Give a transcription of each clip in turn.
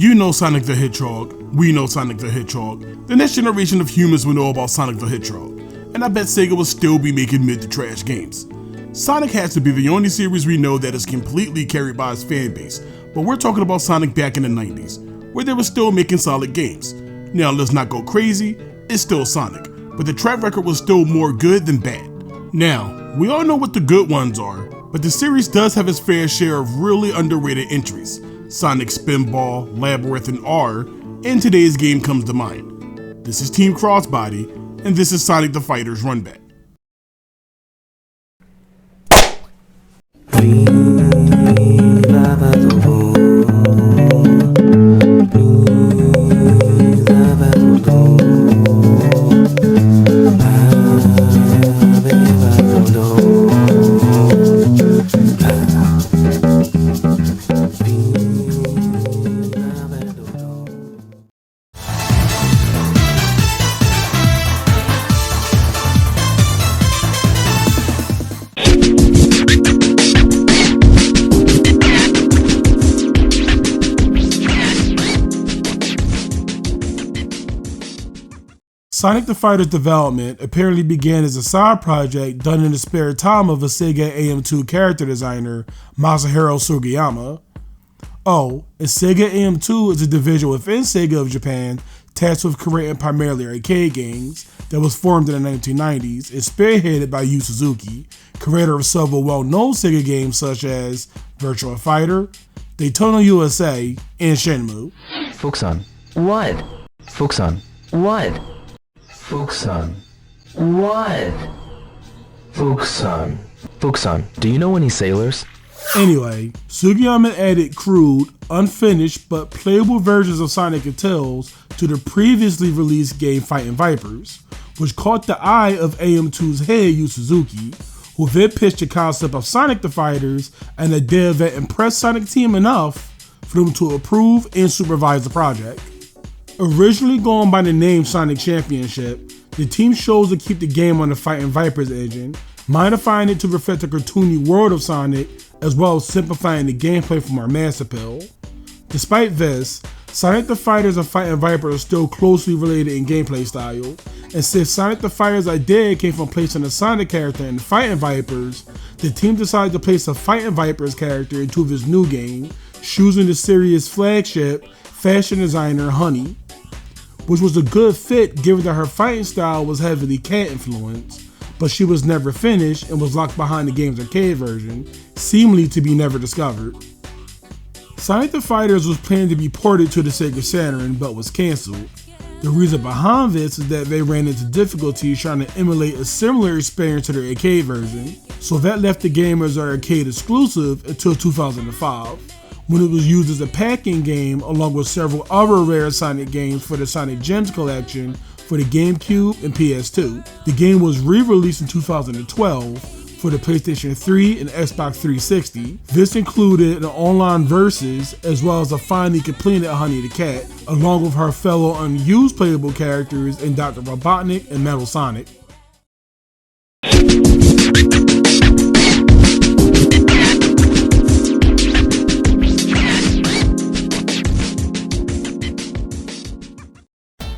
You know Sonic the Hedgehog, we know Sonic the Hedgehog, the next generation of humans will know about Sonic the Hedgehog, and I bet Sega will still be making mid-to-trash games. Sonic has to be the only series we know that is completely carried by its fan base, but we're talking about Sonic back in the 90s, where they were still making solid games. Now let's not go crazy, it's still Sonic, but the track record was still more good than bad. Now, we all know what the good ones are, but the series does have its fair share of really underrated entries. Sonic Spinball, Labyrinth, and R, and today's game comes to mind. This is Team Crossbody, and this is Sonic the Fighter's Runback. Sonic the Fighter's development apparently began as a side project done in the spare time of a Sega AM2 character designer, Masahiro Sugiyama. Oh, and Sega AM2 is a division within Sega of Japan tasked with creating primarily arcade games that was formed in the 1990s and spearheaded by Yu Suzuki, creator of several well-known Sega games such as Virtua Fighter, Daytona USA, and Shenmue. Fuxan. What? Fuxan. What? Fuxan. What? Fuxan. Fuxan, do you know any sailors? Anyway, Sugiyama added crude, unfinished, but playable versions of Sonic and Tails to the previously released game Fighting Vipers, which caught the eye of AM2's head Yu Suzuki, who then pitched the concept of Sonic the Fighters and a dev that impressed Sonic Team enough for them to approve and supervise the project. Originally going by the name Sonic Championship, the team chose to keep the game on the Fighting Vipers engine, modifying it to reflect the cartoony world of Sonic, as well as simplifying the gameplay for more mass appeal. Despite this, Sonic the Fighters and Fighting Vipers are still closely related in gameplay style, and since Sonic the Fighter's idea came from placing a Sonic character in the Fighting Vipers, the team decided to place a Fighting Vipers character into this new game, choosing the series' flagship, fashion designer Honey, which was a good fit given that her fighting style was heavily cat influenced, but she was never finished and was locked behind the game's arcade version, seemingly to be never discovered. Sonic the Fighters was planned to be ported to the Sega Saturn but was cancelled. The reason behind this is that they ran into difficulties trying to emulate a similar experience to their arcade version, so that left the game as an arcade exclusive until 2005. When it was used as a pack-in game along with several other rare Sonic games for the Sonic Gems collection for the GameCube and PS2. The game was re-released in 2012 for the PlayStation 3 and Xbox 360. This included an online versus as well as a finally completed Honey the Cat, along with her fellow unused playable characters in Dr. Robotnik and Metal Sonic.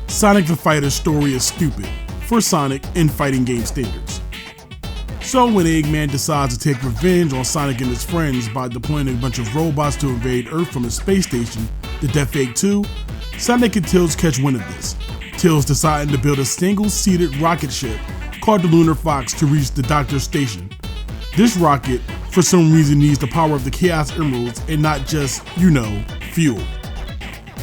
Sonic the Fighter's story is stupid for Sonic and fighting game standards. So when Eggman decides to take revenge on Sonic and his friends by deploying a bunch of robots to invade Earth from his space station, the Death Egg 2, Sonic and Tails catch wind of this. Tails deciding to build a single-seated rocket ship called the Lunar Fox to reach the Doctor's station. This rocket, for some reason, needs the power of the Chaos Emeralds and not just, fuel.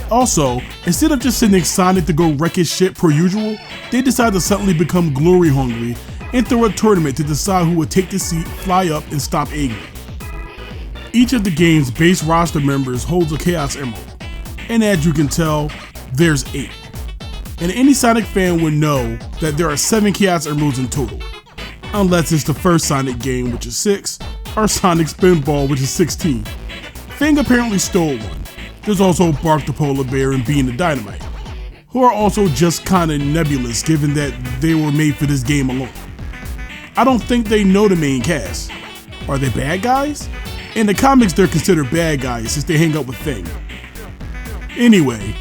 Also, instead of just sending Sonic to go wreck his shit per usual, they decide to suddenly become glory hungry and throw a tournament to decide who would take the seat, fly up, and stop Eggman. Each of the game's base roster members holds a Chaos Emerald, and as you can tell, there's 8. And any Sonic fan would know that there are 7 Chaos Emeralds in total, unless it's the first Sonic game, which is 6, or Sonic Spinball, which is 16. Fang apparently stole one. There's also Bark the Polar Bear and Bean the Dynamite, who are also just kinda nebulous given that they were made for this game alone. I don't think they know the main cast. Are they bad guys? In the comics they're considered bad guys since they hang out with Fang. Anyway,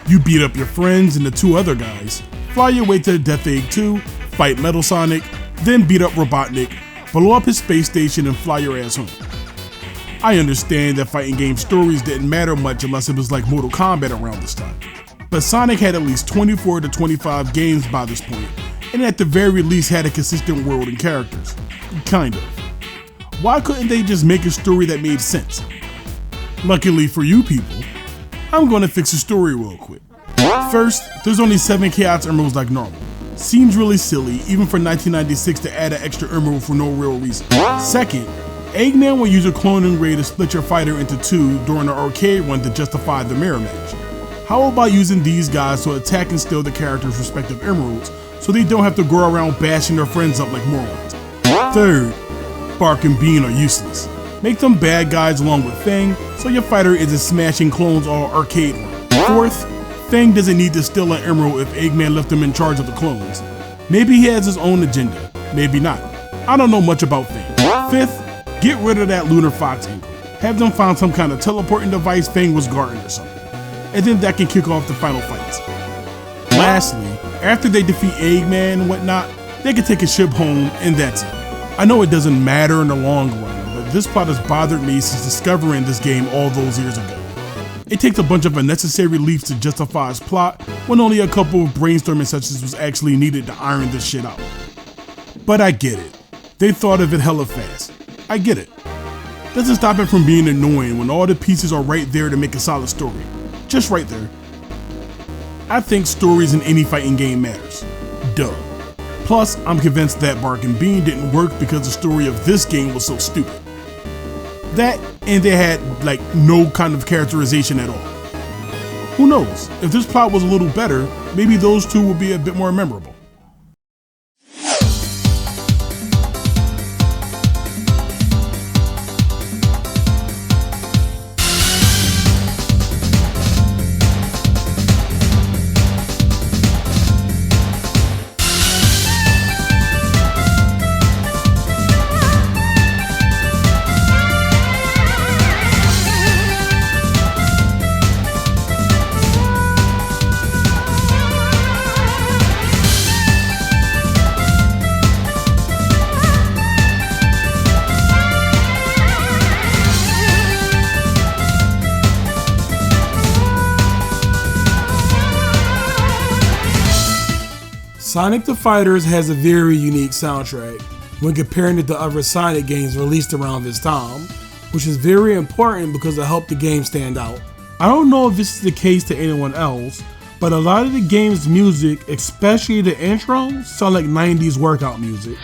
you beat up your friends and the two other guys, fly your way to Death Egg 2, fight Metal Sonic, then beat up Robotnik, blow up his space station and fly your ass home. I understand that fighting game stories didn't matter much unless it was like Mortal Kombat around this time. But Sonic had at least 24 to 25 games by this point, and at the very least had a consistent world and characters. Kind of. Why couldn't they just make a story that made sense? Luckily for you people, I'm gonna fix the story real quick. First, there's only 7 Chaos Emeralds like normal. Seems really silly, even for 1996 to add an extra emerald for no real reason. Second, Eggman will use a cloning ray to split your fighter into 2 during the arcade run to justify the mirror match. How about using these guys to attack and steal the characters' respective emeralds so they don't have to go around bashing their friends up like morons? Third, Bark and Bean are useless. Make them bad guys along with Fang so your fighter isn't smashing clones all arcade run. Fourth, Fang doesn't need to steal an emerald if Eggman left him in charge of the clones. Maybe he has his own agenda, maybe not. I don't know much about Fang. Fifth, get rid of that Lunar Fox angle. Have them find some kind of teleporting device Fang was guarding or something. And then that can kick off the final fights. Lastly, after they defeat Eggman and whatnot, they can take a ship home and that's it. I know it doesn't matter in the long run, but this plot has bothered me since discovering this game all those years ago. It takes a bunch of unnecessary leaps to justify its plot when only a couple of brainstorming sessions was actually needed to iron this shit out. But I get it. They thought of it hella fast. I get it. Doesn't stop it from being annoying when all the pieces are right there to make a solid story. Just right there. I think stories in any fighting game matters. Duh. Plus, I'm convinced that Bark and Bean didn't work because the story of this game was so stupid. That, and they had, like, no kind of characterization at all. Who knows? If this plot was a little better, maybe those two would be a bit more memorable. Sonic the Fighters has a very unique soundtrack when comparing it to other Sonic games released around this time, which is very important because it helped the game stand out. I don't know if this is the case to anyone else, but a lot of the game's music, especially the intro, sound like 90s workout music.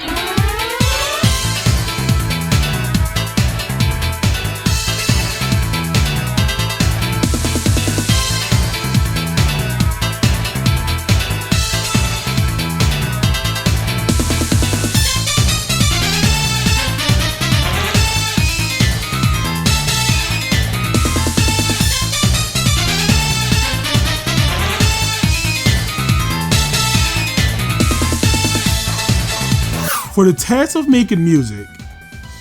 For the task of making music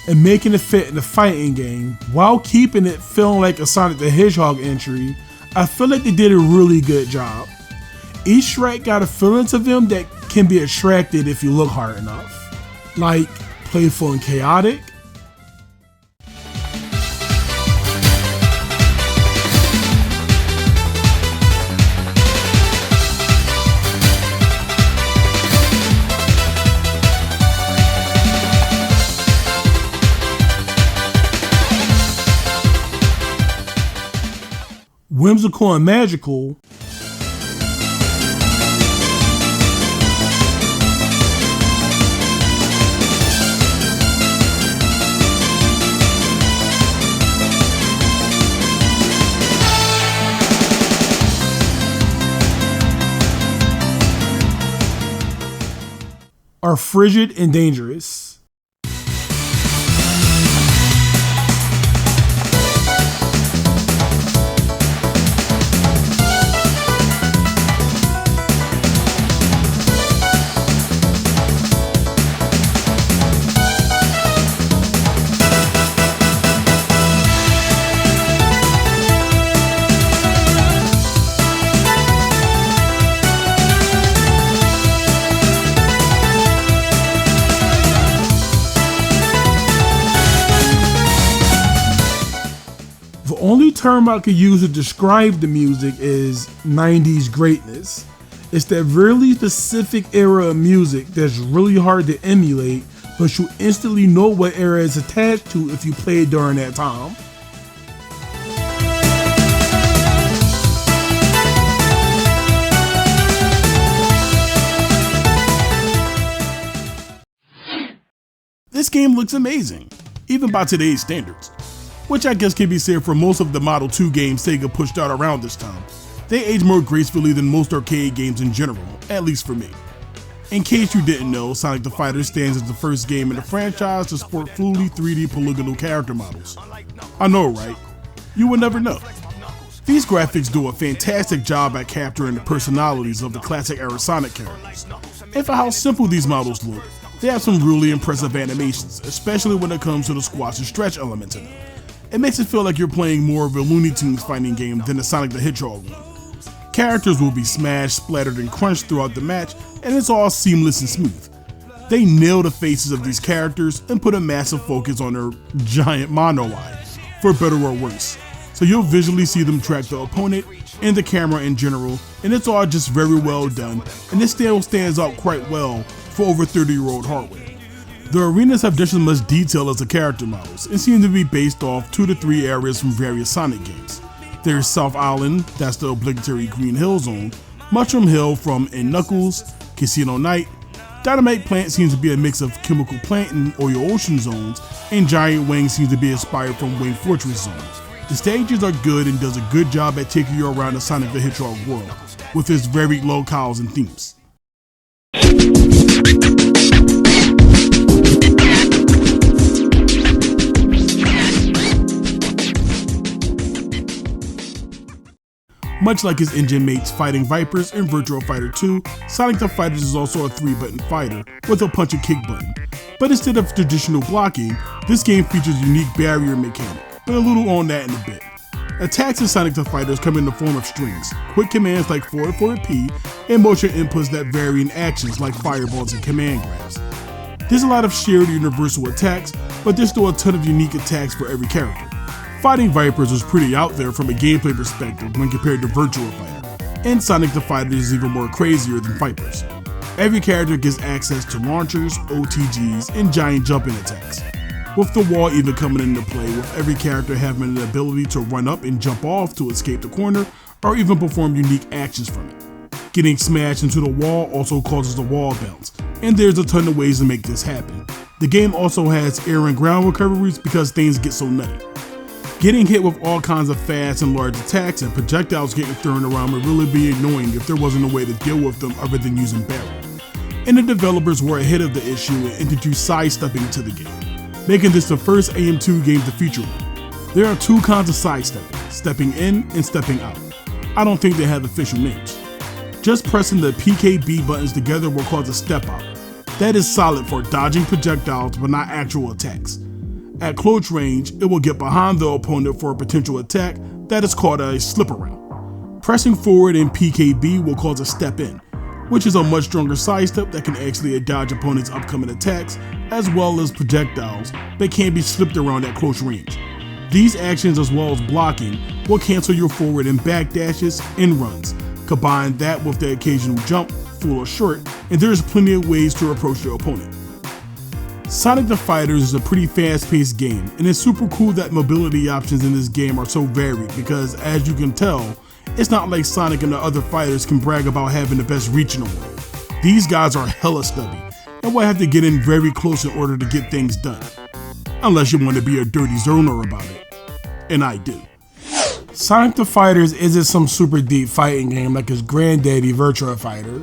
and making it fit in the fighting game while keeping it feeling like a Sonic the Hedgehog entry, I feel like they did a really good job. Each track got a feeling to them that can be attracted if you look hard enough. Like playful and chaotic, whimsical and magical, are frigid and dangerous. term I could use to describe the music is 90s greatness. It's that really specific era of music that's really hard to emulate, but you instantly know what era it's attached to if you play it during that time. This game looks amazing, even by today's standards, which I guess can be said for most of the Model 2 games Sega pushed out around this time. They age more gracefully than most arcade games in general, at least for me. In case you didn't know, Sonic the Fighter stands as the first game in the franchise to sport fully 3D polygonal character models. I know, right? You would never know. These graphics do a fantastic job at capturing the personalities of the classic era Sonic characters. And for how simple these models look, they have some really impressive animations, especially when it comes to the squash and stretch element to them. It makes it feel like you're playing more of a Looney Tunes fighting game than a Sonic the Hedgehog one. Characters will be smashed, splattered, and crunched throughout the match, and it's all seamless and smooth. They nail the faces of these characters and put a massive focus on their giant mono eye, for better or worse. So you'll visually see them track the opponent and the camera in general, and it's all just very well done, and this still stands out quite well for over 30-year-old hardware. The arenas have just as much detail as the character models and seem to be based off 2 to 3 areas from various Sonic games. There's South Island, that's the obligatory Green Hill Zone, Mushroom Hill from In Knuckles, Casino Night, Dynamite Plant seems to be a mix of Chemical Plant and Oil Ocean zones, and Giant Wing seems to be inspired from Wing Fortress zones. The stages are good and does a good job at taking you around the Sonic the Hedgehog world, with its varied locales and themes. Much like his engine mates Fighting Vipers and Virtua Fighter 2, Sonic the Fighters is also a 3-button fighter with a punch and kick button. But instead of traditional blocking, this game features a unique barrier mechanic, but a little on that in a bit. Attacks in Sonic the Fighters come in the form of strings, quick commands like forward P, and motion inputs that vary in actions like fireballs and command grabs. There's a lot of shared universal attacks, but there's still a ton of unique attacks for every character. Fighting Vipers was pretty out there from a gameplay perspective when compared to Virtua Fighter, and Sonic the Fighter is even more crazier than Vipers. Every character gets access to launchers, OTGs, and giant jumping attacks, with the wall even coming into play, with every character having an ability to run up and jump off to escape the corner, or even perform unique actions from it. Getting smashed into the wall also causes the wall bounce, and there's a ton of ways to make this happen. The game also has air and ground recoveries because things get so nutty. Getting hit with all kinds of fast and large attacks and projectiles getting thrown around would really be annoying if there wasn't a way to deal with them other than using barrel. And the developers were ahead of the issue and introduced sidestepping to the game, making this the first AM2 game to feature one. There are 2 kinds of sidestepping, stepping in and stepping out. I don't think they have official names. Just pressing the PKB buttons together will cause a step out. That is solid for dodging projectiles but not actual attacks. At close range, it will get behind the opponent for a potential attack that is called a slip around. Pressing forward in PKB will cause a step in, which is a much stronger sidestep that can actually dodge opponents' upcoming attacks, as well as projectiles that can be slipped around at close range. These actions, as well as blocking, will cancel your forward and back dashes and runs. Combine that with the occasional jump, full or short, and there's plenty of ways to approach your opponent. Sonic the Fighters is a pretty fast-paced game, and it's super cool that mobility options in this game are so varied because, as you can tell, it's not like Sonic and the other fighters can brag about having the best reach in the world. These guys are hella stubby, and will have to get in very close in order to get things done. Unless you want to be a dirty zoner about it. And I do. Sonic the Fighters isn't some super deep fighting game like his granddaddy Virtua Fighter,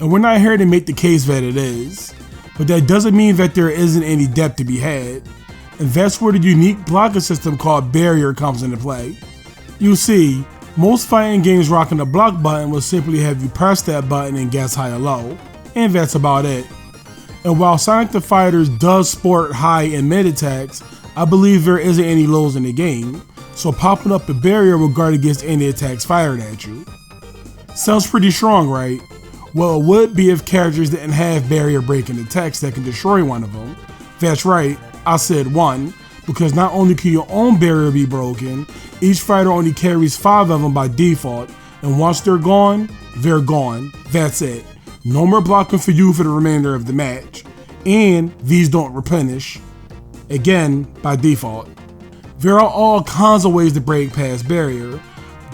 and we're not here to make the case that it is. But that doesn't mean that there isn't any depth to be had, and that's where the unique blocking system called Barrier comes into play. You see, most fighting games rocking the block button will simply have you press that button and guess high or low, and that's about it. And while Sonic the Fighters does sport high and mid attacks, I believe there isn't any lows in the game, so popping up the barrier will guard against any attacks fired at you. Sounds pretty strong, right? Well, it would be if characters didn't have barrier breaking attacks that can destroy one of them. That's right, I said one, because not only can your own barrier be broken, each fighter only carries 5 of them by default, and once they're gone, that's it. No more blocking for you for the remainder of the match, and these don't replenish, again by default. There are all kinds of ways to break past barrier.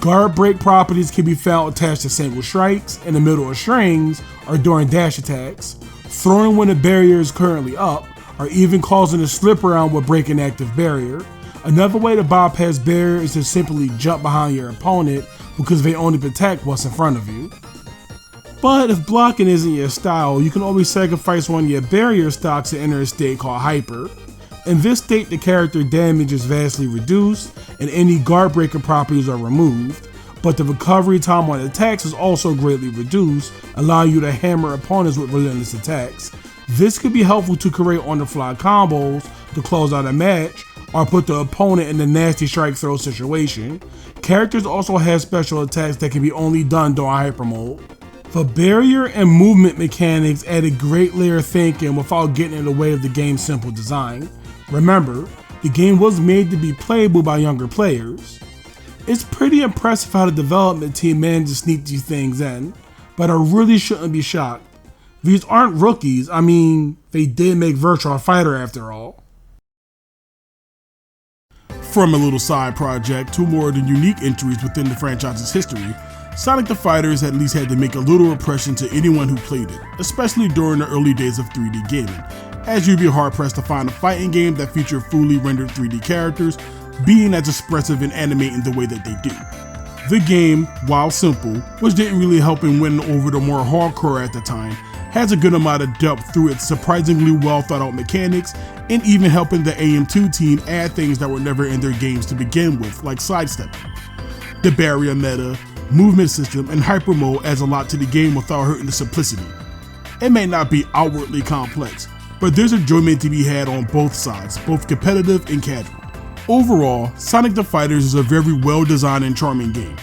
Guard break properties can be found attached to single strikes, in the middle of strings, or during dash attacks. Throwing when the barrier is currently up, or even causing a slip around will break an active barrier. Another way to bypass barrier is to simply jump behind your opponent because they only protect what's in front of you. But if blocking isn't your style, you can always sacrifice one of your barrier stocks to enter a state called Hyper. In this state, the character damage is vastly reduced and any guard breaker properties are removed, but the recovery time on attacks is also greatly reduced, allowing you to hammer opponents with relentless attacks. This could be helpful to create on-the-fly combos to close out a match or put the opponent in a nasty strike throw situation. Characters also have special attacks that can be only done during Hyper mode. The barrier and movement mechanics add a great layer of thinking without getting in the way of the game's simple design. Remember, the game was made to be playable by younger players. It's pretty impressive how the development team managed to sneak these things in, but I really shouldn't be shocked. These aren't rookies, I mean, they did make Virtua Fighter after all. From a little side project to more than unique entries within the franchise's history, Sonic the Fighters at least had to make a little impression to anyone who played it, especially during the early days of 3D gaming, as you'd be hard pressed to find a fighting game that featured fully rendered 3D characters being as expressive and animating the way that they do. The game, while simple, which didn't really help in winning over the more hardcore at the time, has a good amount of depth through its surprisingly well thought out mechanics and even helping the AM2 team add things that were never in their games to begin with, like sidestepping. The barrier meta, movement system, and hyper mode adds a lot to the game without hurting the simplicity. It may not be outwardly complex, but there's enjoyment to be had on both sides, both competitive and casual. Overall, Sonic the Fighters is a very well designed and charming game.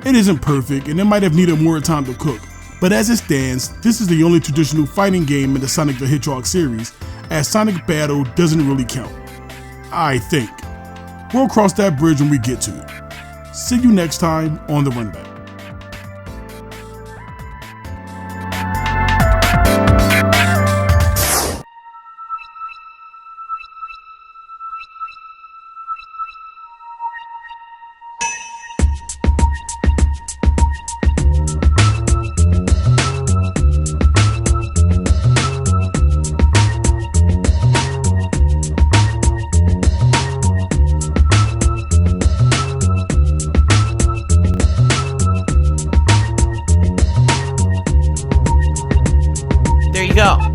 It isn't perfect and it might have needed more time to cook, but as it stands, this is the only traditional fighting game in the Sonic the Hedgehog series, as Sonic Battle doesn't really count. I think. We'll cross that bridge when we get to it. See you next time on The Runback. There you go.